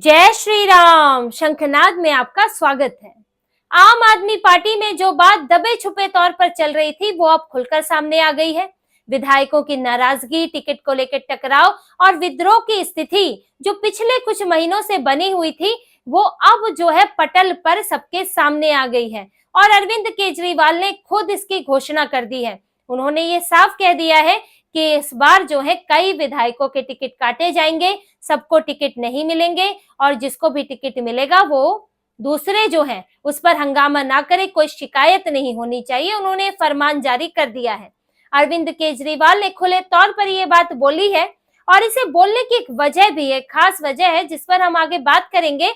जय श्री राम। शंखनाद में आपका स्वागत है। आम आदमी पार्टी में जो बात दबे छुपे तौर पर चल रही थी वो अब खुलकर सामने आ गई है। विधायकों की नाराजगी, टिकट को लेकर टकराव और विद्रोह की स्थिति जो पिछले कुछ महीनों से बनी हुई थी वो अब जो है पटल पर सबके सामने आ गई है और अरविंद केजरीवाल ने खुद इसकी घोषणा कर दी है। उन्होंने ये साफ कह दिया है कि इस बार जो है कई विधायकों के टिकट काटे जाएंगे, सबको टिकट नहीं मिलेंगे और जिसको भी टिकट मिलेगा वो दूसरे जो है उस पर हंगामा ना करे, कोई शिकायत नहीं होनी चाहिए। उन्होंने फरमान जारी कर दिया है। अरविंद केजरीवाल ने खुले तौर पर ये बात बोली है और इसे बोलने की एक वजह भी है, खास वजह है जिस पर हम आगे बात करेंगे।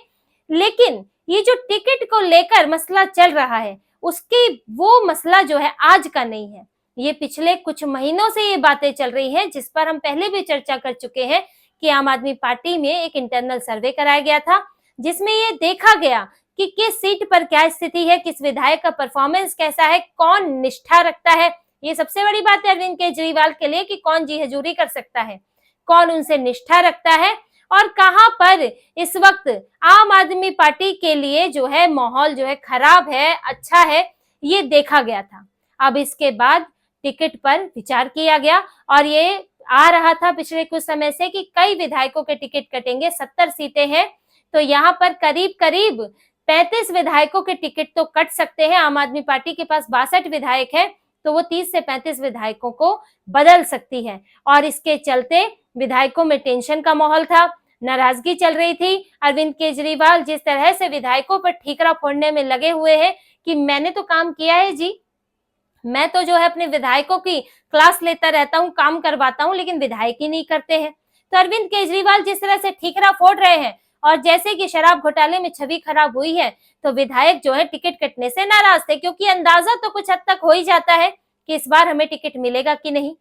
लेकिन ये जो टिकट को लेकर मसला चल रहा है उसकी वो मसला जो है आज का नहीं है, ये पिछले कुछ महीनों से ये बातें चल रही हैं जिस पर हम पहले भी चर्चा कर चुके हैं कि आम आदमी पार्टी में एक इंटरनल सर्वे कराया गया था जिसमें ये देखा गया कि किस सीट पर क्या स्थिति है, किस विधायक का परफॉर्मेंस कैसा है, कौन निष्ठा रखता है। ये सबसे बड़ी बात है अरविंद केजरीवाल के लिए कि कौन जी हजूरी कर सकता है, कौन उनसे निष्ठा रखता है और कहां पर इस वक्त आम आदमी पार्टी के लिए जो है माहौल जो है खराब है, अच्छा है, ये देखा गया था। अब इसके बाद टिकट पर विचार किया गया और ये आ रहा था पिछले कुछ समय से कि कई विधायकों के टिकट कटेंगे। 70 सीटें हैं तो यहाँ पर करीब करीब 35 विधायकों के टिकट तो कट सकते हैं। आम आदमी पार्टी के पास 62 विधायक है तो वो 30 से 35 विधायकों को बदल सकती है और इसके चलते विधायकों में टेंशन का माहौल था, नाराजगी चल रही थी। अरविंद केजरीवाल जिस तरह से विधायकों पर ठीकरा फोड़ने में लगे हुए हैं कि मैंने तो काम किया है जी, मैं तो जो है अपने विधायकों की क्लास लेता रहता हूँ, काम करवाता हूँ, लेकिन विधायक ही नहीं करते हैं। तो अरविंद केजरीवाल जिस तरह से ठीकरा फोड़ रहे हैं और जैसे कि शराब घोटाले में छवि खराब हुई है तो विधायक जो है टिकट कटने से नाराज थे, क्योंकि अंदाजा तो कुछ हद तक हो ही जाता है कि इस बार हमें टिकट मिलेगा कि नहीं।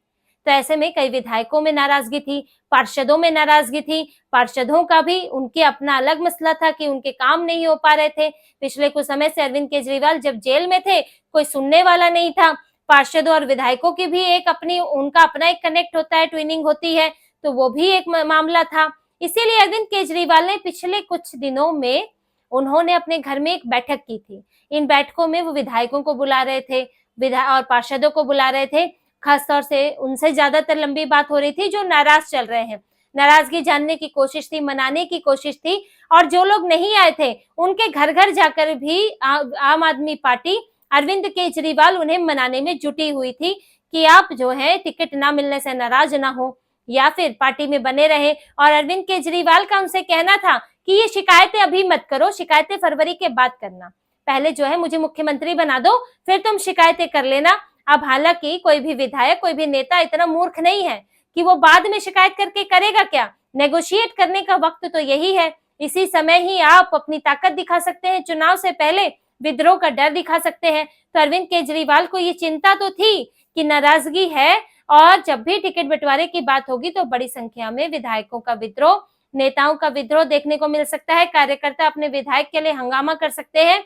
तो ऐसे में कई विधायकों में नाराजगी थी, पार्षदों में नाराजगी थी। पार्षदों का भी उनके अपना अलग मसला था कि उनके काम नहीं हो पा रहे थे। पिछले कुछ समय से अरविंद केजरीवाल जब जेल में थे कोई सुनने वाला नहीं था। पार्षदों और विधायकों की भी एक अपनी उनका अपना एक कनेक्ट होता है, ट्विनिंग होती है, तो वो भी एक मामला था। इसीलिए अरविंद केजरीवाल ने पिछले कुछ दिनों में उन्होंने अपने घर में एक बैठक की थी। इन बैठकों में वो विधायकों को बुला रहे थे, और पार्षदों को बुला रहे थे। खासतौर से उनसे ज्यादातर लंबी बात हो रही थी जो नाराज चल रहे हैं। नाराजगी जानने की कोशिश थी, मनाने की कोशिश थी और जो लोग नहीं आए थे उनके घर घर जाकर भी आम आदमी पार्टी, अरविंद केजरीवाल उन्हें मनाने में जुटी हुई थी कि आप जो है टिकट ना मिलने से नाराज ना हो या फिर पार्टी में बने रहे। और अरविंद केजरीवाल का उनसे कहना था कि ये शिकायतें अभी मत करो, शिकायतें फरवरी के बाद करना, पहले जो है मुझे मुख्यमंत्री बना दो फिर तुम शिकायतें कर लेना। अब हालांकि कोई भी विधायक, कोई भी नेता इतना मूर्ख नहीं है कि वो बाद में शिकायत करके करेगा क्या। नेगोशिएट करने का वक्त तो यही है, इसी समय ही आप अपनी ताकत दिखा सकते हैं, चुनाव से पहले विद्रोह का डर दिखा सकते हैं। तो अरविंद केजरीवाल को ये चिंता तो थी कि नाराजगी है और जब भी टिकट बंटवारे की बात होगी तो बड़ी संख्या में विधायकों का विद्रोह, नेताओं का विद्रोह देखने को मिल सकता है। कार्यकर्ता अपने विधायक के लिए हंगामा कर सकते हैं,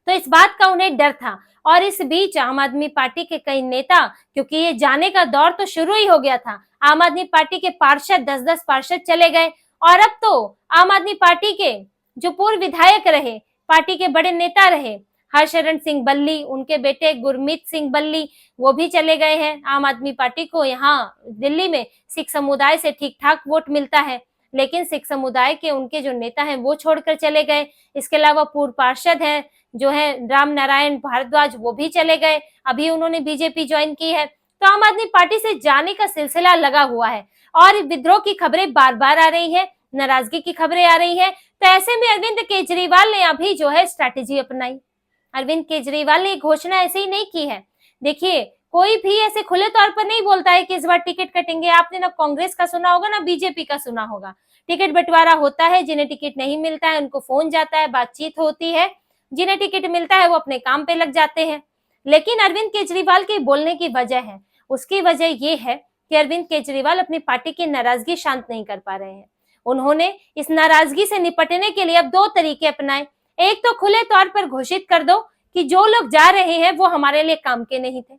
तो इस बात का उन्हें डर था। और इस बीच आम आदमी पार्टी के कई नेता, क्योंकि ये जाने का दौर तो शुरू ही हो गया था, आम आदमी पार्टी के पार्षद 10-10 पार्षद चले गए और अब तो आम आदमी पार्टी के जो पूर्व विधायक रहे, पार्टी के बड़े नेता रहे, हरशरण सिंह बल्ली, उनके बेटे गुरमीत सिंह बल्ली, वो भी चले गए हैं। आम आदमी पार्टी को यहाँ दिल्ली में सिख समुदाय से ठीक ठाक वोट मिलता है, लेकिन सिख समुदाय के उनके जो नेता हैं वो छोड़कर चले गए। इसके अलावा पूर्व पार्षद हैं जो है राम नारायण भारद्वाज, वो भी चले गए, अभी उन्होंने बीजेपी ज्वाइन की है। तो आम आदमी पार्टी से जाने का सिलसिला लगा हुआ है और विद्रोह की खबरें बार बार आ रही है, नाराजगी की खबरें आ रही है। तो ऐसे में अरविंद केजरीवाल ने अभी जो है स्ट्रैटेजी अपनाई। अरविंद केजरीवाल ने घोषणा ऐसे ही नहीं की है। देखिए, कोई भी ऐसे खुले तौर पर नहीं बोलता है कि इस बार टिकट कटेंगे। आपने ना कांग्रेस का सुना होगा ना बीजेपी का सुना होगा। टिकट बंटवारा होता है, जिन्हें टिकट नहीं मिलता है उनको फोन जाता है, बातचीत होती है, जिन्हें टिकट मिलता है वो अपने काम पे लग जाते हैं। लेकिन अरविंद केजरीवाल के बोलने की वजह है, उसकी वजह ये है कि अरविंद केजरीवाल अपनी पार्टी की नाराजगी शांत नहीं कर पा रहे हैं। उन्होंने इस नाराजगी से निपटने के लिए अब 2 तरीके अपनाए। एक तो खुले तौर पर घोषित कर दो कि जो लोग जा रहे हैं वो हमारे लिए काम के नहीं थे,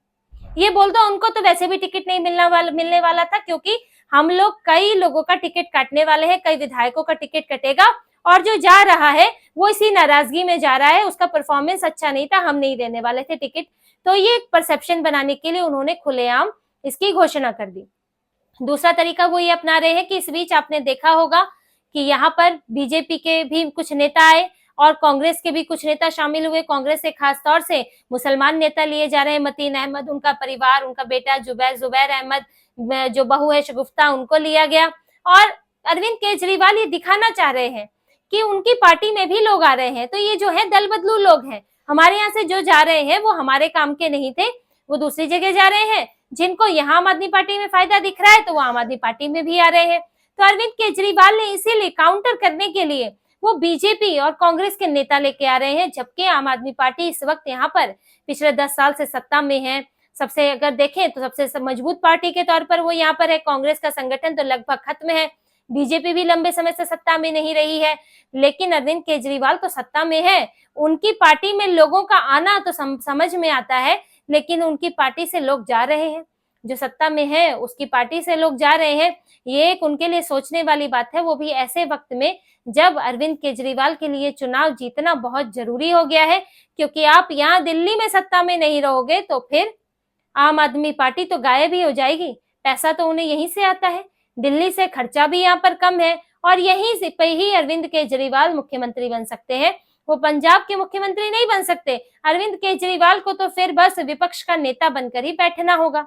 ये बोल दो उनको तो वैसे भी टिकट नहीं मिलने वाला था, क्योंकि हम लोग कई लोगों का टिकट काटने वाले हैं, कई विधायकों का टिकट कटेगा और जो जा रहा है वो इसी नाराजगी में जा रहा है, उसका परफॉर्मेंस अच्छा नहीं था, हम नहीं देने वाले थे टिकट। तो ये एक परसेप्शन बनाने के लिए उन्होंने खुलेआम इसकी घोषणा कर दी। दूसरा तरीका वो ये अपना रहे हैं कि इस बीच आपने देखा होगा कि यहाँ पर बीजेपी के भी कुछ नेता आए और कांग्रेस के भी कुछ नेता शामिल हुए। कांग्रेस से खास तौर से मुसलमान नेता लिए जा रहे हैं, मतीन अहमद, उनका परिवार, उनका बेटा जुबैर अहमद, जो बहू है शगुफ्ता, उनको लिया गया। और अरविंद केजरीवाल ये दिखाना चाह रहे हैं कि उनकी पार्टी में भी लोग आ रहे हैं, तो ये जो है दल बदलू लोग हैं, हमारे यहाँ से जो जा रहे हैं वो हमारे काम के नहीं थे, वो दूसरी जगह जा रहे हैं। जिनको यहाँ आम आदमी पार्टी में फायदा दिख रहा है तो वो आम आदमी पार्टी में भी आ रहे हैं। तो अरविंद केजरीवाल ने इसीलिए काउंटर करने के लिए वो बीजेपी और कांग्रेस के नेता लेके आ रहे हैं, जबकि आम आदमी पार्टी इस वक्त यहाँ पर पिछले 10 साल से सत्ता में है। सबसे अगर देखें तो सबसे मजबूत पार्टी के तौर पर वो यहाँ पर है। कांग्रेस का संगठन तो लगभग खत्म है, बीजेपी भी लंबे समय से सत्ता में नहीं रही है, लेकिन अरविंद केजरीवाल तो सत्ता में है। उनकी पार्टी में लोगों का आना तो समझ में आता है, लेकिन उनकी पार्टी से लोग जा रहे हैं, जो सत्ता में है उसकी पार्टी से लोग जा रहे हैं। ये एक उनके लिए सोचने वाली बात है, वो भी ऐसे वक्त में जब अरविंद केजरीवाल के लिए चुनाव जीतना बहुत जरूरी हो गया है, क्योंकि आप यहाँ दिल्ली में सत्ता में नहीं रहोगे तो फिर आम आदमी पार्टी तो गायब ही हो जाएगी। पैसा तो उन्हें यहीं से आता है, दिल्ली से खर्चा भी यहाँ पर कम है, और यहीं से पे ही अरविंद केजरीवाल मुख्यमंत्री बन सकते हैं। वो पंजाब के मुख्यमंत्री नहीं बन सकते। अरविंद केजरीवाल को तो फिर बस विपक्ष का नेता बनकर ही बैठना होगा।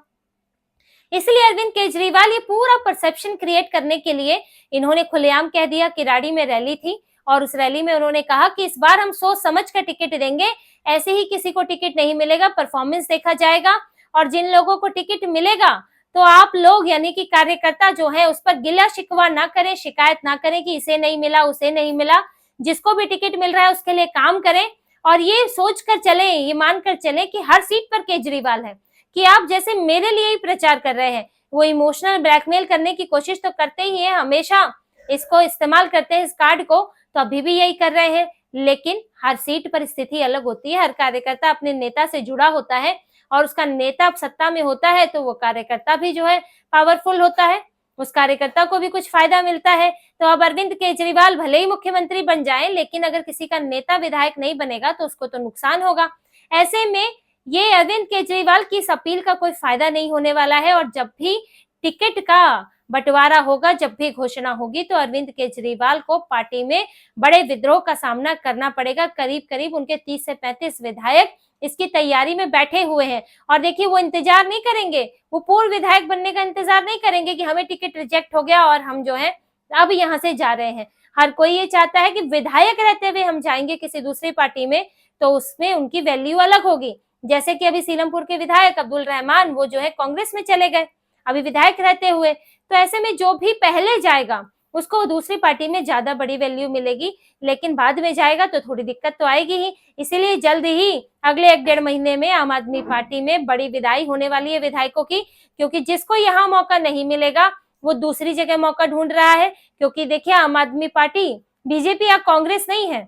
इसलिए अरविंद केजरीवाल ये पूरा परसेप्शन क्रिएट करने के लिए इन्होंने खुलेआम कह दिया। किराड़ी में रैली थी और उस रैली में उन्होंने कहा कि इस बार हम सोच समझ कर टिकट देंगे, ऐसे ही किसी को टिकट नहीं मिलेगा, परफॉर्मेंस देखा जाएगा, और जिन लोगों को टिकट मिलेगा तो आप लोग यानी कि कार्यकर्ता जो है उस पर गिला शिकवा ना करें, शिकायत ना करें कि इसे नहीं मिला, उसे नहीं मिला। जिसको भी टिकट मिल रहा है उसके लिए काम करें, और ये सोच कर चले, ये मानकर चले कि हर सीट पर केजरीवाल है, कि आप जैसे मेरे लिए ही प्रचार कर रहे हैं। वो इमोशनल ब्लैकमेल करने की कोशिश तो करते ही हैं, हमेशा इसको इस्तेमाल करते हैं इस कार्ड को, तो अभी भी यही कर रहे हैं। लेकिन हर सीट पर स्थिति अलग होती है, हर कार्यकर्ता अपने नेता से जुड़ा होता है, और उसका नेता सत्ता में होता है तो वो कार्यकर्ता भी जो है पावरफुल होता है, उस कार्यकर्ता को भी कुछ फायदा मिलता है। तो अब अरविंद केजरीवाल भले ही मुख्यमंत्री बन जाएं, लेकिन अगर किसी का नेता विधायक नहीं बनेगा तो उसको तो नुकसान होगा। ऐसे में ये अरविंद केजरीवाल की इस अपील का कोई फायदा नहीं होने वाला है, और जब भी टिकट का बंटवारा होगा, जब भी घोषणा होगी, तो अरविंद केजरीवाल को पार्टी में बड़े विद्रोह का सामना करना पड़ेगा। करीब करीब उनके 30 से 35 विधायक इसकी तैयारी में बैठे हुए हैं, और देखिए वो इंतजार नहीं करेंगे, वो पूर्व विधायक बनने का इंतजार नहीं करेंगे कि हमें टिकट रिजेक्ट हो गया और हम जो है अब यहाँ से जा रहे हैं। हर कोई ये चाहता है कि विधायक रहते हुए हम जाएंगे किसी दूसरी पार्टी में, तो उसमें उनकी वैल्यू अलग होगी। जैसे कि अभी सीलमपुर के विधायक अब्दुल रहमान, वो जो है कांग्रेस में चले गए अभी विधायक रहते हुए। तो ऐसे में जो भी पहले जाएगा उसको दूसरी पार्टी में ज्यादा बड़ी वैल्यू मिलेगी, लेकिन बाद में जाएगा तो थोड़ी दिक्कत तो आएगी ही। इसीलिए जल्द ही अगले 1-1.5 महीने में आम आदमी पार्टी में बड़ी विदाई होने वाली है विधायकों की, क्योंकि जिसको यहाँ मौका नहीं मिलेगा वो दूसरी जगह मौका ढूंढ रहा है। क्योंकि देखिए आम आदमी पार्टी, बीजेपी या कांग्रेस नहीं है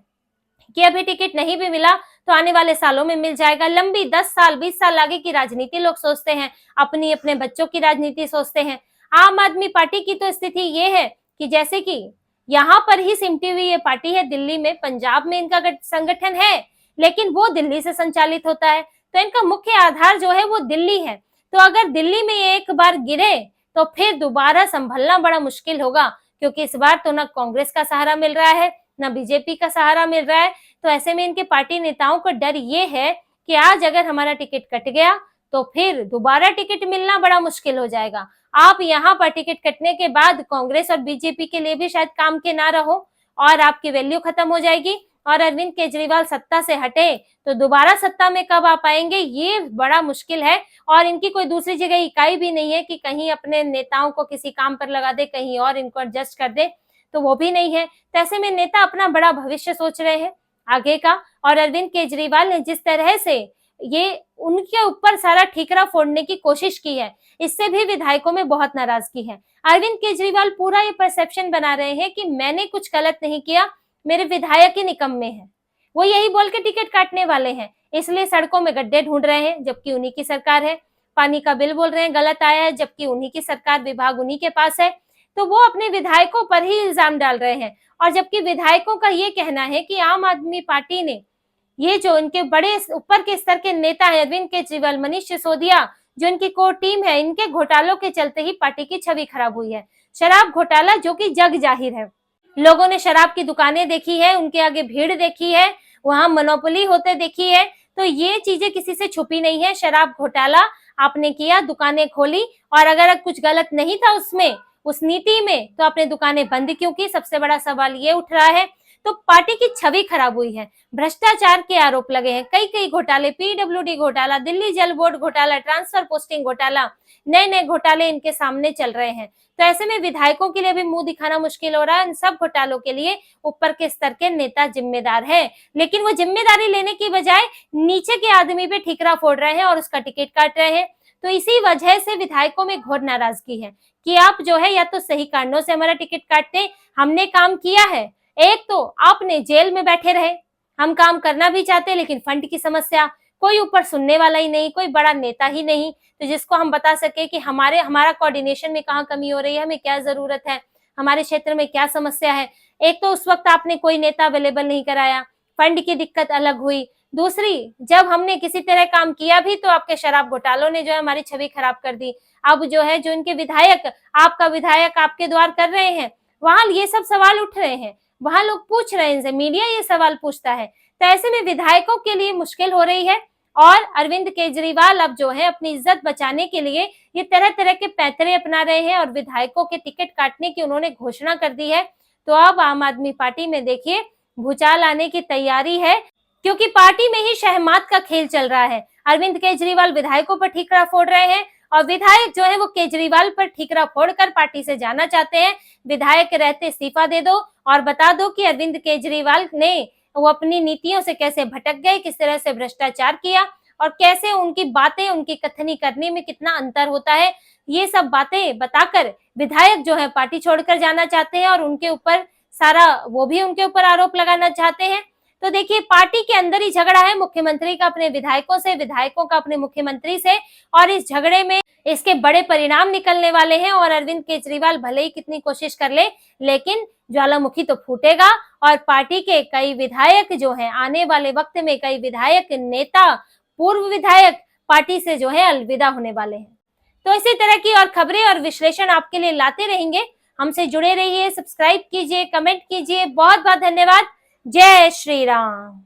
कि अभी टिकट नहीं भी मिला तो आने वाले सालों में मिल जाएगा। लंबी 10 साल 20 साल आगे की राजनीति लोग सोचते हैं, अपनी अपने बच्चों की राजनीति सोचते हैं। आम आदमी पार्टी की तो स्थिति ये है कि जैसे कि यहाँ पर ही सिमटी हुई ये पार्टी है, दिल्ली में, पंजाब में इनका संगठन है, लेकिन वो दिल्ली से संचालित होता है, तो इनका मुख्य आधार जो है वो दिल्ली है। तो अगर दिल्ली में एक बार गिरे तो फिर दोबारा संभलना बड़ा मुश्किल होगा, क्योंकि इस बार तो ना कांग्रेस का सहारा मिल रहा है ना बीजेपी का सहारा मिल रहा है। तो ऐसे में इनके पार्टी नेताओं को डर ये है कि आज अगर हमारा टिकट कट गया तो फिर दोबारा टिकट मिलना बड़ा मुश्किल हो जाएगा। आप यहाँ पर टिकट कटने के बाद कांग्रेस और बीजेपी के लिए भी शायद काम के ना रहो, और आपकी वैल्यू खत्म हो जाएगी, और अरविंद केजरीवाल सत्ता से हटे तो दोबारा सत्ता में कब आ पाएंगे ये बड़ा मुश्किल है। और इनकी कोई दूसरी जगह इकाई भी नहीं है कि कहीं अपने नेताओं को किसी काम पर लगा दे, कहीं और इनको एडजस्ट कर दे, तो वो भी नहीं है। तो ऐसे में नेता अपना बड़ा भविष्य सोच रहे हैं आगे का, और अरविंद केजरीवाल ने जिस तरह से ये उनके ऊपर सारा ठीकरा फोड़ने की कोशिश की है, इससे भी विधायकों में बहुत नाराजगी है। अरविंद केजरीवाल पूरा ये परसेप्शन बना रहे हैं कि मैंने कुछ गलत नहीं किया, मेरे विधायक ही निकम्मे हैं, वो यही बोल के टिकट काटने वाले हैं, इसलिए सड़कों में गड्ढे ढूंढ रहे हैं, जबकि उन्हीं की सरकार है। पानी का बिल बोल रहे हैं गलत आया है, जबकि उन्हीं की सरकार, विभाग उन्हीं के पास है। तो वो अपने विधायकों पर ही इल्जाम डाल रहे हैं। और जबकि विधायकों का ये कहना है कि आम आदमी पार्टी ने, ये जो इनके बड़े ऊपर के स्तर के नेता है अरविंद केजरीवाल, मनीष सिसोदिया, जो इनकी कोर टीम है, इनके घोटालों के चलते ही पार्टी की छवि खराब हुई है। शराब घोटाला जो कि जग जाहिर है, लोगों ने शराब की दुकानें देखी है, उनके आगे भीड़ देखी है, वहां मोनोपोली होते देखी है, तो ये चीजें किसी से छुपी नहीं है। शराब घोटाला आपने किया, दुकानें खोली, और अगर कुछ गलत नहीं था उसमें, उस नीति में, तो आपने दुकानें बंद क्यों की? सबसे बड़ा सवाल ये उठ रहा है। तो पार्टी की छवि खराब हुई है, भ्रष्टाचार के आरोप लगे हैं, कई घोटाले, पीडब्ल्यूडी घोटाला, दिल्ली जल बोर्ड घोटाला, ट्रांसफर पोस्टिंग घोटाला, नए घोटाले इनके सामने चल रहे हैं। तो ऐसे में विधायकों के लिए भी मुंह दिखाना मुश्किल हो रहा है। इन सब घोटालों के लिए ऊपर के स्तर के नेता जिम्मेदार है, लेकिन वो जिम्मेदारी लेने की बजाय नीचे के आदमी पे ठीकरा फोड़ रहे हैं और उसका टिकट काट रहे हैं। तो इसी वजह से विधायकों में घोर नाराजगी है कि आप जो है या तो सही कारणों से हमारा टिकट काटते, हमने काम किया है, एक तो आपने जेल में बैठे रहे, हम काम करना भी चाहते लेकिन फंड की समस्या, कोई ऊपर सुनने वाला ही नहीं, कोई बड़ा नेता ही नहीं, तो जिसको हम बता सके कि हमारा कोऑर्डिनेशन में कहाँ कमी हो रही है, हमें क्या जरूरत है, हमारे क्षेत्र में क्या समस्या है। एक तो उस वक्त आपने कोई नेता अवेलेबल नहीं कराया, फंड की दिक्कत अलग हुई। दूसरी, जब हमने किसी तरह काम किया भी तो आपके शराब घोटालों ने जो है हमारी छवि खराब कर दी। अब जो है, जो इनके विधायक, आपका विधायक आपके द्वार कर रहे हैं, वहां ये सब सवाल उठ रहे हैं, वहां लोग पूछ रहे हैं इनसे, मीडिया ये सवाल पूछता है। तो ऐसे में विधायकों के लिए मुश्किल हो रही है, और अरविंद केजरीवाल अब जो है अपनी इज्जत बचाने के लिए ये तरह तरह के पैंतरे अपना रहे हैं, और विधायकों के टिकट काटने की उन्होंने घोषणा कर दी है। तो अब आम आदमी पार्टी में देखिए भूचाल आने की तैयारी है, क्योंकि पार्टी में ही शहमात का खेल चल रहा है। अरविंद केजरीवाल विधायकों पर ठीकरा फोड़ रहे हैं, और विधायक जो है वो केजरीवाल पर ठीकरा फोड़कर पार्टी से जाना चाहते हैं। विधायक रहते इस्तीफा दे दो और बता दो कि अरविंद केजरीवाल ने वो अपनी नीतियों से कैसे भटक गए, किस तरह से भ्रष्टाचार किया, और कैसे उनकी बातें, उनकी कथनी करने में कितना अंतर होता है। ये सब बातें बताकर विधायक जो है पार्टी छोड़कर जाना चाहते हैं, और उनके ऊपर सारा, वो भी उनके ऊपर आरोप लगाना चाहते हैं। तो देखिए, पार्टी के अंदर ही झगड़ा है, मुख्यमंत्री का अपने विधायकों से, विधायकों का अपने मुख्यमंत्री से, और इस झगड़े में इसके बड़े परिणाम निकलने वाले हैं। और अरविंद केजरीवाल भले ही कितनी कोशिश कर ले, लेकिन ज्वालामुखी तो फूटेगा, और पार्टी के कई विधायक जो हैं, आने वाले वक्त में कई विधायक, नेता, पूर्व विधायक पार्टी से जो है अलविदा होने वाले हैं। तो इसी तरह की और खबरें और विश्लेषण आपके लिए लाते रहेंगे। हमसे जुड़े रहिए, सब्सक्राइब कीजिए, कमेंट कीजिए। बहुत बहुत धन्यवाद। जय श्री राम।